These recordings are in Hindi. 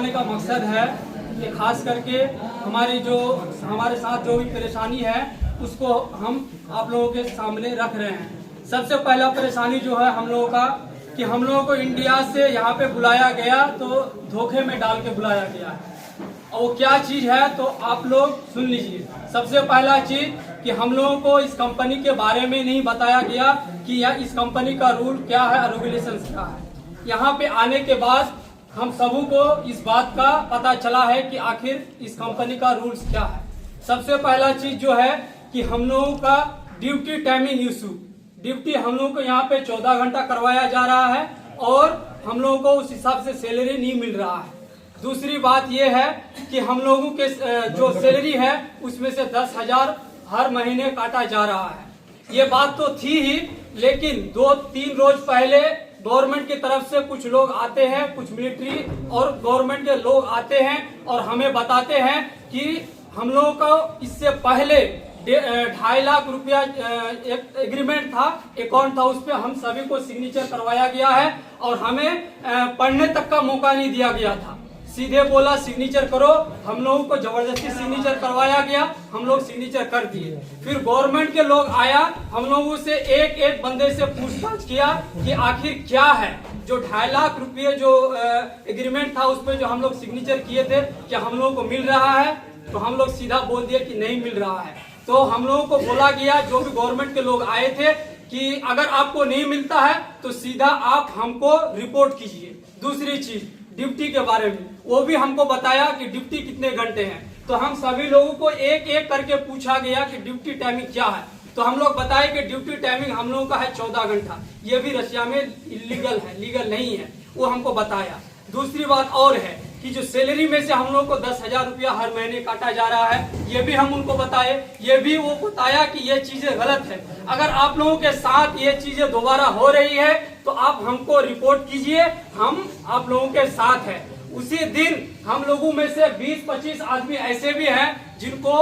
बताने का मकसद है कि खास करके हमारे साथ जो भी परेशानी है उसको हम आप लोगों के सामने रख रहे हैं। सबसे पहला परेशानी जो है हम लोगों का कि हम लोगों को इंडिया से यहाँ पे बुलाया गया तो धोखे में डाल के बुलाया गया है। और वो क्या चीज़ है तो आप लोग सुन लीजिए। सबसे पहला चीज़ कि हम लोगों को इस कंपनी के बारे में नहीं बताया गया कि इस कंपनी का रूल क्या है, रेगुलेशंस क्या है। यहाँ पे आने के बाद हम सबों को इस बात का पता चला है कि आखिर इस कंपनी का रूल्स क्या है। सबसे पहला चीज जो है कि हम लोगों का ड्यूटी टाइमिंग इशू, ड्यूटी हम लोगों को यहाँ पे 14 घंटा करवाया जा रहा है और हम लोगों को उस हिसाब से सैलरी नहीं मिल रहा है। दूसरी बात यह है कि हम लोगों के जो सैलरी है उसमें से 10,000 हर महीने काटा जा रहा है। ये बात तो थी ही, लेकिन 2-3 रोज पहले गवर्नमेंट की तरफ से कुछ लोग आते हैं, कुछ मिलिट्री और गवर्नमेंट के लोग आते हैं और हमें बताते हैं कि हम लोगों का इससे पहले 2.5 लाख रुपया एक एग्रीमेंट था, अकाउंट था, उस पर हम सभी को सिग्नेचर करवाया गया है और हमें पढ़ने तक का मौका नहीं दिया गया था। सीधे बोला सिग्नेचर करो, हम लोगों को जबरदस्ती सिग्नेचर करवाया गया, हम लोग सिग्नेचर कर दिए। फिर गवर्नमेंट के लोग आया, हम लोगों से एक एक बंदे से पूछताछ किया कि आखिर क्या है जो 2.5 लाख रुपये जो एग्रीमेंट था उस पर जो हम लोग सिग्नेचर किए थे क्या हम लोगों को मिल रहा है। तो हम लोग सीधा बोल दिए कि नहीं मिल रहा है। तो हम लोगों को बोला गया, जो भी गवर्नमेंट के लोग आए थे, कि अगर आपको नहीं मिलता है तो सीधा आप हमको रिपोर्ट कीजिए। दूसरी चीज ड्यूटी के बारे में, वो भी हमको बताया कि ड्यूटी कितने घंटे हैं। तो हम सभी लोगों को एक एक करके पूछा गया कि ड्यूटी टाइमिंग क्या है। तो हम लोग बताए कि ड्यूटी टाइमिंग हम लोगों का है 14 घंटा। ये भी रशिया में इलीगल है, लीगल नहीं है, वो हमको बताया। दूसरी बात और है कि जो सैलरी में से हम लोग को 10,000 रुपया हर महीने काटा जा रहा है, ये भी हम उनको बताए। ये भी वो बताया कि ये चीजें गलत है। अगर आप लोगों के साथ ये चीजें दोबारा हो रही है तो आप हमको रिपोर्ट कीजिए, हम आप लोगों के साथ हैं। उसी दिन हम लोगों में से 20-25 आदमी ऐसे भी हैं जिनको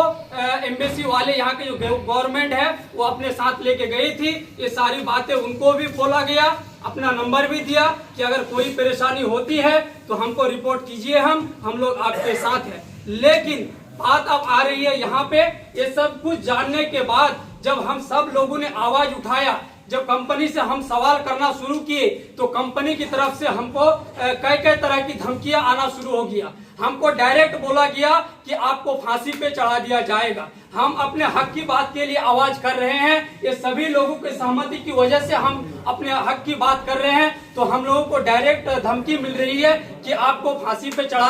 एम्बेसी वाले यहाँ के जो गवर्नमेंट है वो अपने साथ लेके गई थी। ये सारी बातें उनको भी बोला गया, अपना नंबर भी दिया कि अगर कोई परेशानी होती है तो हमको रिपोर्ट कीजिए, हम लोग आपके साथ हैं। लेकिन बात अब आ रही है यहाँ पे, ये सब कुछ जानने के बाद जब हम सब लोगों ने आवाज उठाया, जब कंपनी से हम सवाल करना शुरू किए तो कंपनी की तरफ से हमको कई तरह की धमकियां आना शुरू हो गया। हमको डायरेक्ट बोला गया कि आपको फांसी पे चढ़ा दिया जाएगा। हम अपने हक की बात के लिए आवाज कर रहे हैं, ये सभी लोगों की सहमति की वजह से हम अपने हक की बात कर रहे हैं। तो हम लोगों को डायरेक्ट धमकी मिल रही है कि आपको फांसी पे चढ़ा